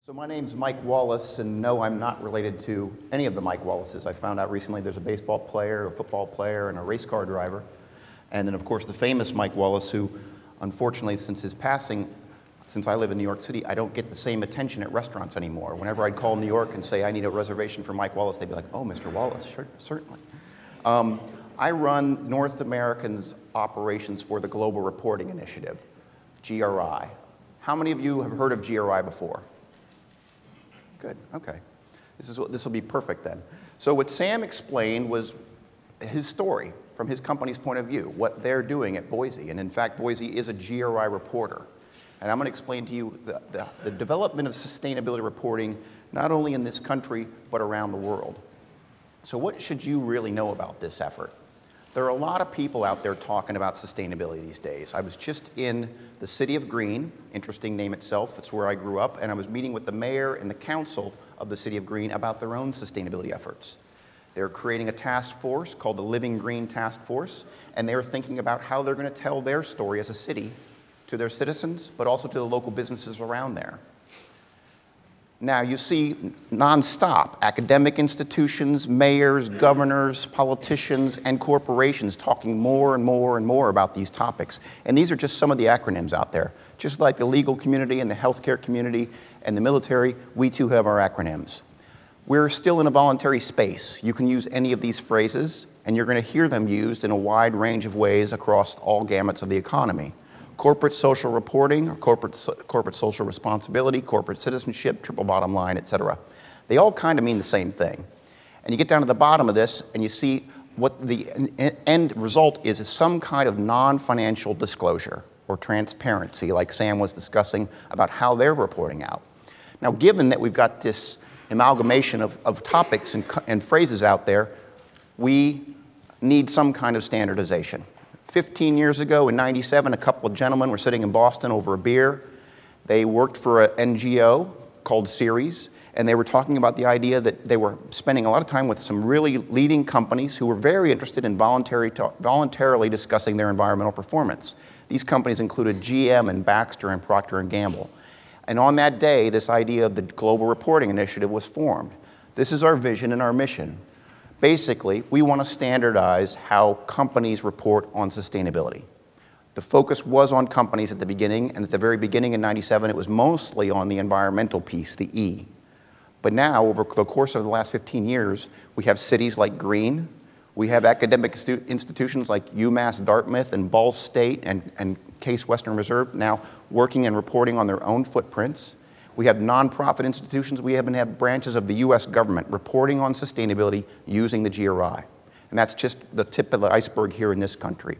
So my name's Mike Wallace, and no, I'm not related to any of the Mike Wallaces. I found out recently there's a baseball player, a football player, and a race car driver. And then, of course, the famous Mike Wallace, who, unfortunately, since his passing, since I live in New York City, I don't get the same attention at restaurants anymore. Whenever I'd call New York and say, I need a reservation for Mike Wallace, they'd be like, oh, Mr. Wallace, sure, certainly. I run North American's operations for the Global Reporting Initiative, GRI. How many of you have heard of GRI before? Good, okay. This will be perfect then. So what Sam explained was his story from his company's point of view, what they're doing at Boise. And in fact, Boise is a GRI reporter. And I'm going to explain to you the development of sustainability reporting, not only in this country, but around the world. So what should you really know about this effort? There are a lot of people out there talking about sustainability these days. I was just in the city of Greene, interesting name itself, it's where I grew up, and I was meeting with the mayor and the council of the city of Greene about their own sustainability efforts. They're creating a task force called the Living Green Task Force, and they're thinking about how they're going to tell their story as a city to their citizens, but also to the local businesses around there. Now, you see nonstop academic institutions, mayors, governors, politicians, and corporations talking more and more and more about these topics. And these are just some of the acronyms out there. Just like the legal community and the healthcare community and the military, we too have our acronyms. We're still in a voluntary space. You can use any of these phrases, and you're going to hear them used in a wide range of ways across all gamuts of the economy. Corporate social reporting, or corporate social responsibility, corporate citizenship, triple bottom line, et cetera. They all kind of mean the same thing. And you get down to the bottom of this and you see what the end result is some kind of non-financial disclosure or transparency, like Sam was discussing about how they're reporting out. Now, given that we've got this amalgamation of topics and phrases out there, we need some kind of standardization. 15 years ago, in '97, a couple of gentlemen were sitting in Boston over a beer. They worked for an NGO called Ceres, and they were talking about the idea that they were spending a lot of time with some really leading companies who were very interested in voluntarily discussing their environmental performance. These companies included GM and Baxter and Procter & Gamble. And on that day, this idea of the Global Reporting Initiative was formed. This is our vision and our mission. Basically, we want to standardize how companies report on sustainability. The focus was on companies at the beginning, and at the very beginning in '97, it was mostly on the environmental piece, the E. But now, over the course of the last 15 years, we have cities like Greene, we have academic institutions like UMass Dartmouth and Ball State and Case Western Reserve now working and reporting on their own footprints. We have nonprofit institutions. We even have branches of the US government reporting on sustainability using the GRI. And that's just the tip of the iceberg here in this country.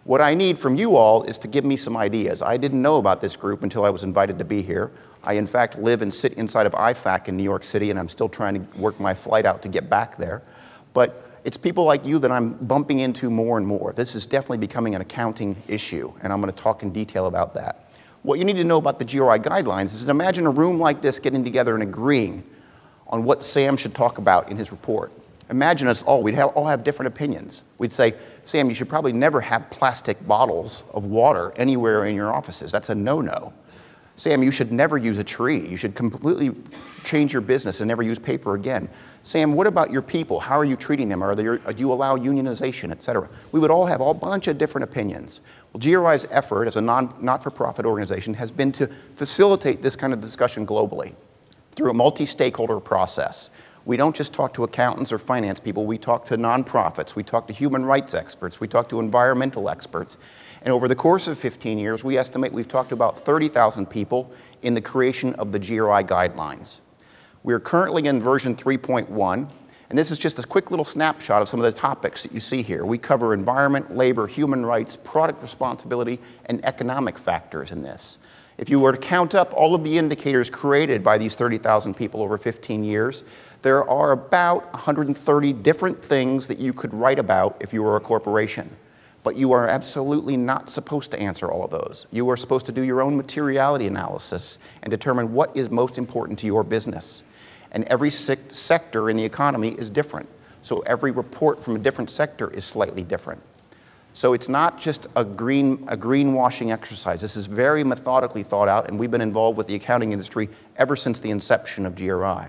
What I need from you all is to give me some ideas. I didn't know about this group until I was invited to be here. I, in fact, live and sit inside of IFAC in New York City, and I'm still trying to work my flight out to get back there. But it's people like you that I'm bumping into more and more. This is definitely becoming an accounting issue, and I'm going to talk in detail about that. What you need to know about the GRI guidelines is imagine a room like this getting together and agreeing on what Sam should talk about in his report. Imagine us all, we'd all have different opinions. We'd say, Sam, you should probably never have plastic bottles of water anywhere in your offices. That's a no-no. Sam, you should never use a tree. You should completely change your business and never use paper again. Sam, what about your people? How are you treating them? Do you allow unionization, et cetera? We would all have a bunch of different opinions. Well, GRI's effort as a not-for-profit organization has been to facilitate this kind of discussion globally through a multi-stakeholder process. We don't just talk to accountants or finance people. We talk to nonprofits. We talk to human rights experts. We talk to environmental experts. And over the course of 15 years, we estimate we've talked to about 30,000 people in the creation of the GRI Guidelines. We're currently in version 3.1, and this is just a quick little snapshot of some of the topics that you see here. We cover environment, labor, human rights, product responsibility, and economic factors in this. If you were to count up all of the indicators created by these 30,000 people over 15 years, there are about 130 different things that you could write about if you were a corporation. But you are absolutely not supposed to answer all of those. You are supposed to do your own materiality analysis and determine what is most important to your business. And every sector in the economy is different. So every report from a different sector is slightly different. So it's not just a greenwashing exercise. This is very methodically thought out, and we've been involved with the accounting industry ever since the inception of GRI.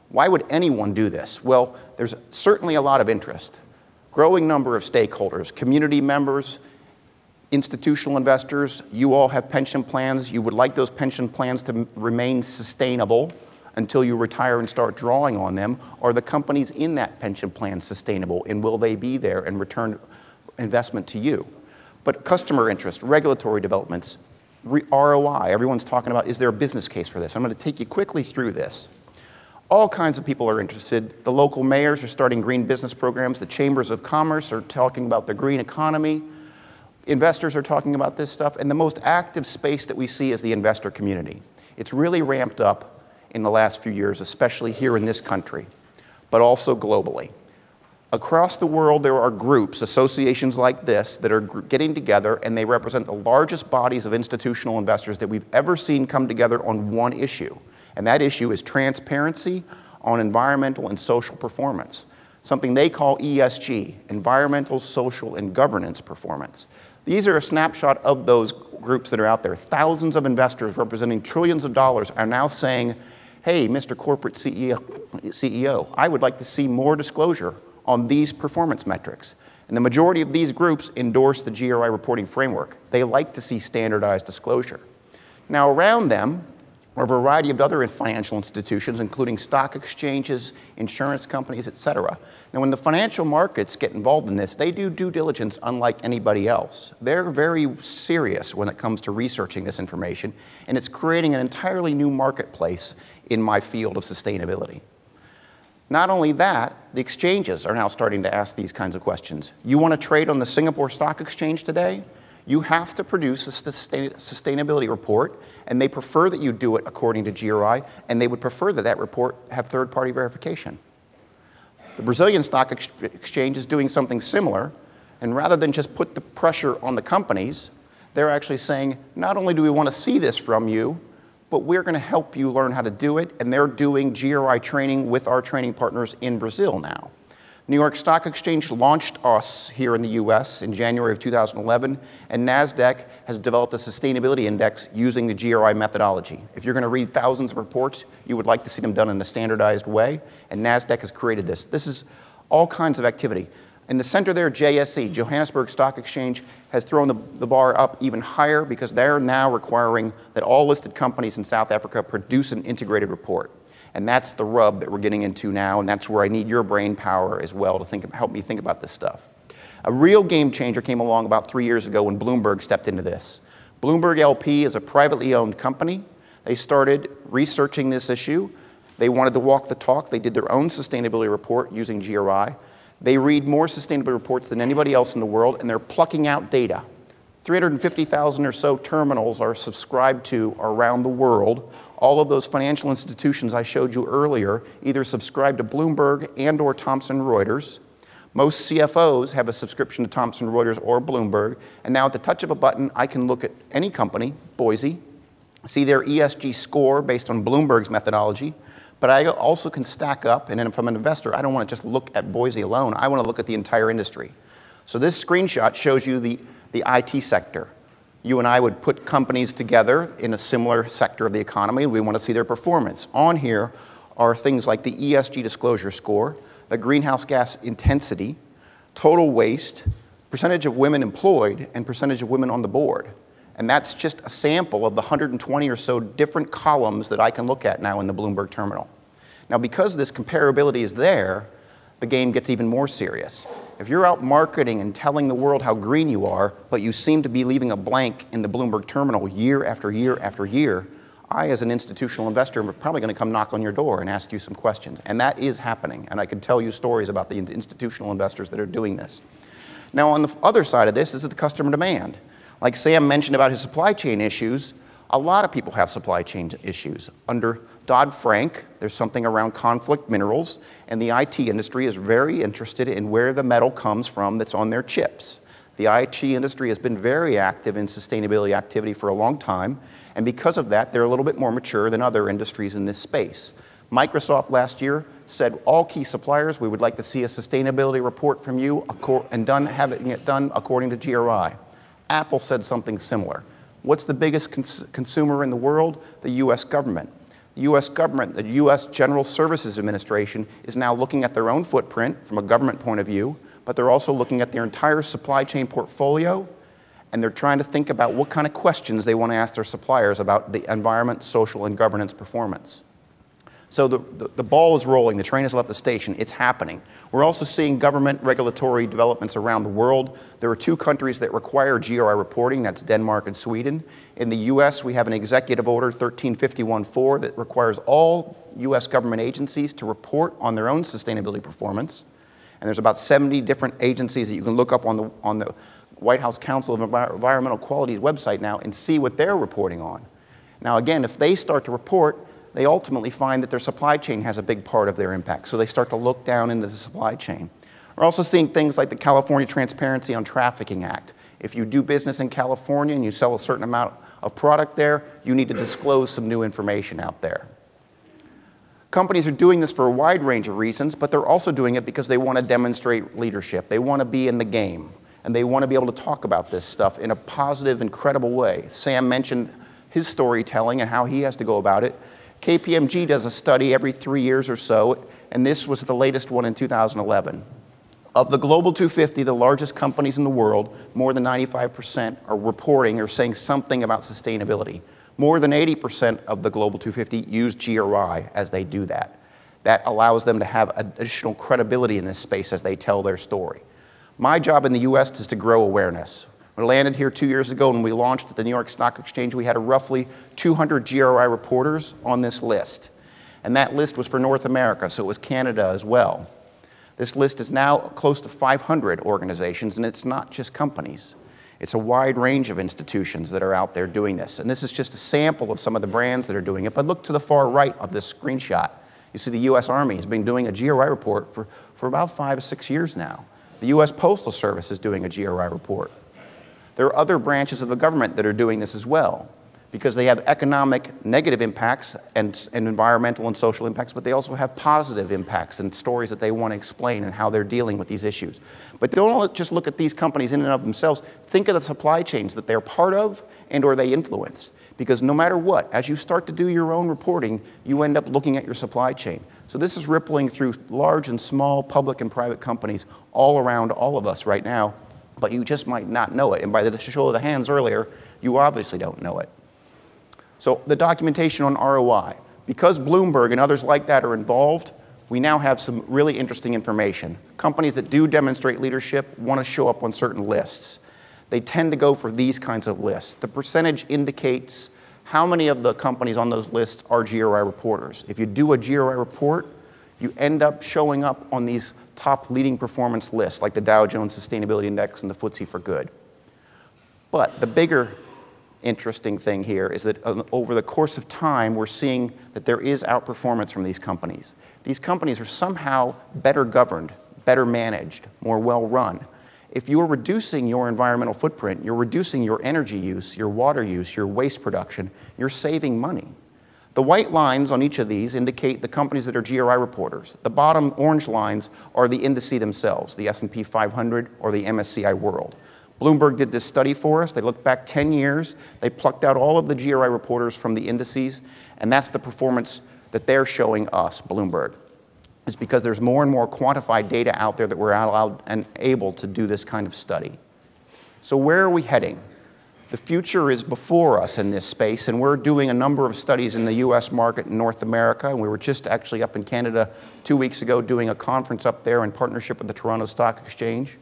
Why would anyone do this? Well, there's certainly a lot of interest. Growing number of stakeholders, community members, institutional investors, you all have pension plans. You would like those pension plans to remain sustainable until you retire and start drawing on them. Are the companies in that pension plan sustainable, and will they be there and return investment to you? But customer interest, regulatory developments, ROI, everyone's talking about, is there a business case for this? I'm going to take you quickly through this. All kinds of people are interested. The local mayors are starting green business programs. The chambers of commerce are talking about the green economy. Investors are talking about this stuff. And the most active space that we see is the investor community. It's really ramped up in the last few years, especially here in this country, but also globally. Across the world, there are groups, associations like this, that are getting together, and they represent the largest bodies of institutional investors that we've ever seen come together on one issue. And that issue is transparency on environmental and social performance, something they call ESG, environmental, social, and governance performance. These are a snapshot of those groups that are out there. Thousands of investors representing trillions of dollars are now saying, hey, Mr. Corporate CEO, I would like to see more disclosure on these performance metrics. And the majority of these groups endorse the GRI reporting framework. They like to see standardized disclosure. Now, around them are a variety of other financial institutions, including stock exchanges, insurance companies, et cetera. Now, when the financial markets get involved in this, they do due diligence unlike anybody else. They're very serious when it comes to researching this information, and it's creating an entirely new marketplace in my field of sustainability. Not only that, the exchanges are now starting to ask these kinds of questions. You want to trade on the Singapore Stock Exchange today? You have to produce a sustainability report, and they prefer that you do it according to GRI, and they would prefer that that report have third-party verification. The Brazilian Stock Exchange is doing something similar, and rather than just put the pressure on the companies, they're actually saying, not only do we want to see this from you, but we're going to help you learn how to do it, and they're doing GRI training with our training partners in Brazil now. New York Stock Exchange launched us here in the US in January of 2011, and NASDAQ has developed a sustainability index using the GRI methodology. If you're going to read thousands of reports, you would like to see them done in a standardized way, and NASDAQ has created this. This is all kinds of activity. In the center there, JSE, Johannesburg Stock Exchange, has thrown the bar up even higher because they're now requiring that all listed companies in South Africa produce an integrated report. And that's the rub that we're getting into now, and that's where I need your brain power as well to help me think about this stuff. A real game changer came along about 3 years ago when Bloomberg stepped into this. Bloomberg LP is a privately owned company. They started researching this issue. They wanted to walk the talk. They did their own sustainability report using GRI. They read more sustainability reports than anybody else in the world, and they're plucking out data. 350,000 or so terminals are subscribed to around the world. All of those financial institutions I showed you earlier either subscribe to Bloomberg and or Thomson Reuters. Most CFOs have a subscription to Thomson Reuters or Bloomberg, and now at the touch of a button, I can look at any company, Boise, see their ESG score based on Bloomberg's methodology, but I also can stack up, and then if I'm an investor, I don't want to just look at Boise alone, I want to look at the entire industry. So this screenshot shows you the IT sector. You and I would put companies together in a similar sector of the economy, and we want to see their performance. On here are things like the ESG disclosure score, the greenhouse gas intensity, total waste, percentage of women employed, and percentage of women on the board. And that's just a sample of the 120 or so different columns that I can look at now in the Bloomberg terminal. Now, because this comparability is there, the game gets even more serious. If you're out marketing and telling the world how green you are, but you seem to be leaving a blank in the Bloomberg terminal year after year after year, I, as an institutional investor, am probably going to come knock on your door and ask you some questions. And that is happening. And I could tell you stories about the institutional investors that are doing this. Now, on the other side of this is the customer demand. Like Sam mentioned about his supply chain issues, a lot of people have supply chain issues. Under Dodd-Frank, there's something around conflict minerals, and the IT industry is very interested in where the metal comes from that's on their chips. The IT industry has been very active in sustainability activity for a long time, and because of that, they're a little bit more mature than other industries in this space. Microsoft last year said, all key suppliers, we would like to see a sustainability report from you and having it done according to GRI. Apple said something similar. What's the biggest consumer in the world? The US government. The US government, the US General Services Administration, is now looking at their own footprint from a government point of view, but they're also looking at their entire supply chain portfolio, and they're trying to think about what kind of questions they want to ask their suppliers about the environment, social, and governance performance. So the ball is rolling, the train has left the station, it's happening. We're also seeing government regulatory developments around the world. There are 2 countries that require GRI reporting, that's Denmark and Sweden. In the US, we have an executive order, 1351-4, that requires all US government agencies to report on their own sustainability performance. And there's about 70 different agencies that you can look up on the White House Council of Environmental Quality's website now and see what they're reporting on. Now again, if they start to report, they ultimately find that their supply chain has a big part of their impact, so they start to look down into the supply chain. We're also seeing things like the California Transparency on Trafficking Act. If you do business in California and you sell a certain amount of product there, you need to disclose some new information out there. Companies are doing this for a wide range of reasons, but they're also doing it because they want to demonstrate leadership. They want to be in the game, and they want to be able to talk about this stuff in a positive and credible way. Sam mentioned his storytelling and how he has to go about it. KPMG does a study every 3 years or so, and this was the latest one in 2011. Of the Global 250, the largest companies in the world, more than 95% are reporting or saying something about sustainability. More than 80% of the Global 250 use GRI as they do that. That allows them to have additional credibility in this space as they tell their story. My job in the US is to grow awareness. We landed here 2 years ago and we launched at the New York Stock Exchange. We had roughly 200 GRI reporters on this list. And that list was for North America, so it was Canada as well. This list is now close to 500 organizations, and it's not just companies. It's a wide range of institutions that are out there doing this. And this is just a sample of some of the brands that are doing it. But look to the far right of this screenshot. You see the US Army has been doing a GRI report for about 5 or 6 years now. The US Postal Service is doing a GRI report. There are other branches of the government that are doing this as well, because they have economic negative impacts and environmental and social impacts, but they also have positive impacts and stories that they want to explain and how they're dealing with these issues. But don't just look at these companies in and of themselves. Think of the supply chains that they're part of and or they influence. Because no matter what, as you start to do your own reporting, you end up looking at your supply chain. So this is rippling through large and small public and private companies all around all of us right now, but you just might not know it. And by the show of the hands earlier, you obviously don't know it. So the documentation on ROI. Because Bloomberg and others like that are involved, we now have some really interesting information. Companies that do demonstrate leadership want to show up on certain lists. They tend to go for these kinds of lists. The percentage indicates how many of the companies on those lists are GRI reporters. If you do a GRI report, you end up showing up on these top leading performance lists, like the Dow Jones Sustainability Index and the FTSE for Good. But the bigger interesting thing here is that over the course of time, we're seeing that there is outperformance from these companies. These companies are somehow better governed, better managed, more well-run. If you're reducing your environmental footprint, you're reducing your energy use, your water use, your waste production, you're saving money. The white lines on each of these indicate the companies that are GRI reporters. The bottom orange lines are the indices themselves, the S&P 500 or the MSCI World. Bloomberg did this study for us. They looked back 10 years. They plucked out all of the GRI reporters from the indices, and that's the performance that they're showing us, Bloomberg. It's because there's more and more quantified data out there that we're allowed and able to do this kind of study. So where are we heading? The future is before us in this space, and we're doing a number of studies in the US market in North America, and we were just actually up in Canada 2 weeks ago doing a conference up there in partnership with the Toronto Stock Exchange,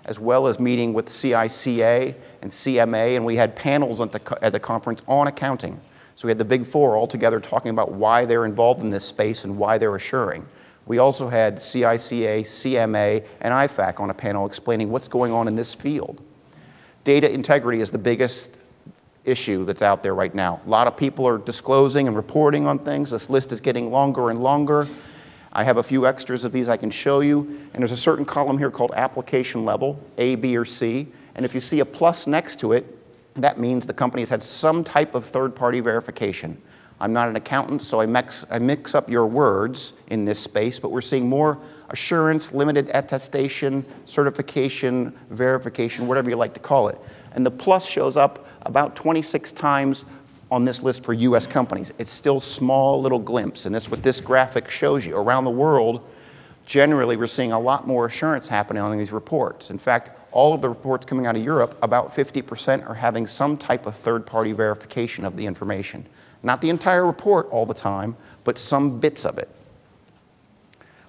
as well as meeting with CICA and CMA, and we had panels at the conference on accounting. So we had the big four all together talking about why they're involved in this space and why they're assuring. We also had CICA, CMA, and IFAC on a panel explaining what's going on in this field. Data integrity is the biggest issue that's out there right now. A lot of people are disclosing and reporting on things. This list is getting longer and longer. I have a few extras of these I can show you. And there's a certain column here called application level, A, B, or C. And if you see a plus next to it, that means the company has had some type of third-party verification. I'm not an accountant, so I mix up your words in this space, but we're seeing more assurance, limited attestation, certification, verification, whatever you like to call it. And the plus shows up about 26 times on this list for US companies. It's still small little glimpse, and that's what this graphic shows you. Around the world, generally, we're seeing a lot more assurance happening on these reports. In fact, all of the reports coming out of Europe, about 50% are having some type of third-party verification of the information. Not the entire report all the time, but some bits of it.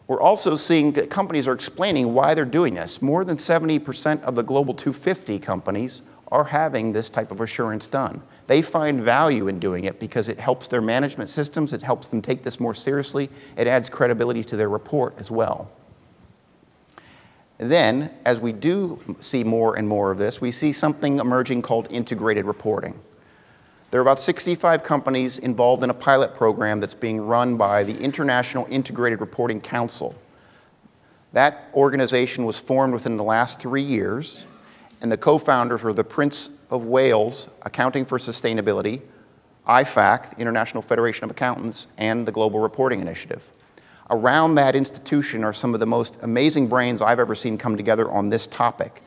We're also seeing that companies are explaining why they're doing this. More than 70% of the global 250 companies are having this type of assurance done. They find value in doing it because it helps their management systems, it helps them take this more seriously, it adds credibility to their report as well. Then, as we do see more and more of this, we see something emerging called integrated reporting. There are about 65 companies involved in a pilot program that's being run by the International Integrated Reporting Council. That organization was formed within the last 3 years, and the co-founders were the Prince of Wales Accounting for Sustainability, IFAC, the International Federation of Accountants, and the Global Reporting Initiative. Around that institution are some of the most amazing brains I've ever seen come together on this topic.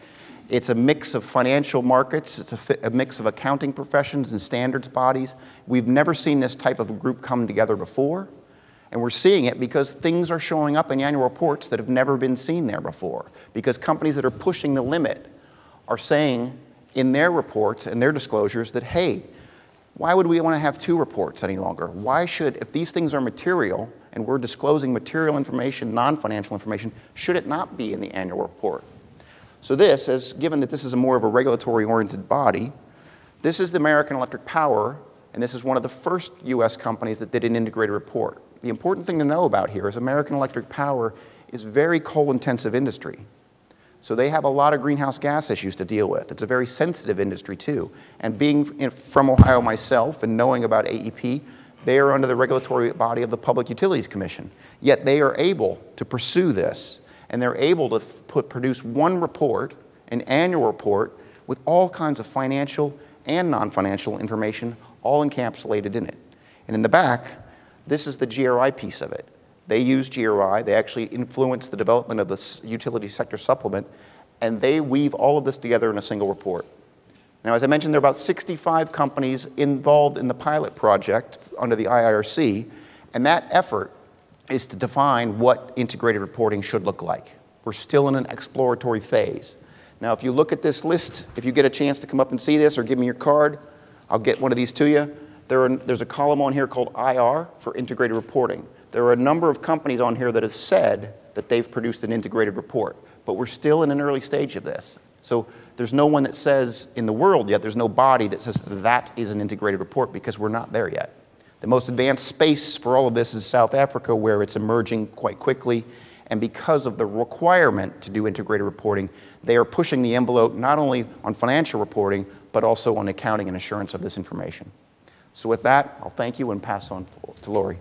It's a mix of financial markets, it's a mix of accounting professions and standards bodies. We've never seen this type of a group come together before, and we're seeing it because things are showing up in annual reports that have never been seen there before, because companies that are pushing the limit are saying in their reports and their disclosures that, hey, why would we want to have 2 reports any longer? Why should, if these things are material and we're disclosing material information, non-financial information, should it not be in the annual report? So this, given that this is more of a regulatory-oriented body, this is the American Electric Power, and this is one of the first US companies that did an integrated report. The important thing to know about here is American Electric Power is very coal-intensive industry. So they have a lot of greenhouse gas issues to deal with. It's a very sensitive industry too. And being from Ohio myself and knowing about AEP, they are under the regulatory body of the Public Utilities Commission. Yet they are able to pursue this, and they're able to produce one report, an annual report, with all kinds of financial and non-financial information all encapsulated in it. And in the back, this is the GRI piece of it. They use GRI, they actually influence the development of the utility sector supplement, and they weave all of this together in a single report. Now, as I mentioned, there are about 65 companies involved in the pilot project under the IIRC, and that effort is to define what integrated reporting should look like. We're still in an exploratory phase. Now, if you look at this list, if you get a chance to come up and see this or give me your card, I'll get one of these to you. There's a column on here called IR for integrated reporting. There are a number of companies on here that have said that they've produced an integrated report, but we're still in an early stage of this. So there's no one that says in the world yet, there's no body that says that is an integrated report because we're not there yet. The most advanced space for all of this is South Africa, where it's emerging quite quickly, and because of the requirement to do integrated reporting, they are pushing the envelope not only on financial reporting, but also on accounting and assurance of this information. So with that, I'll thank you and pass on to Lori.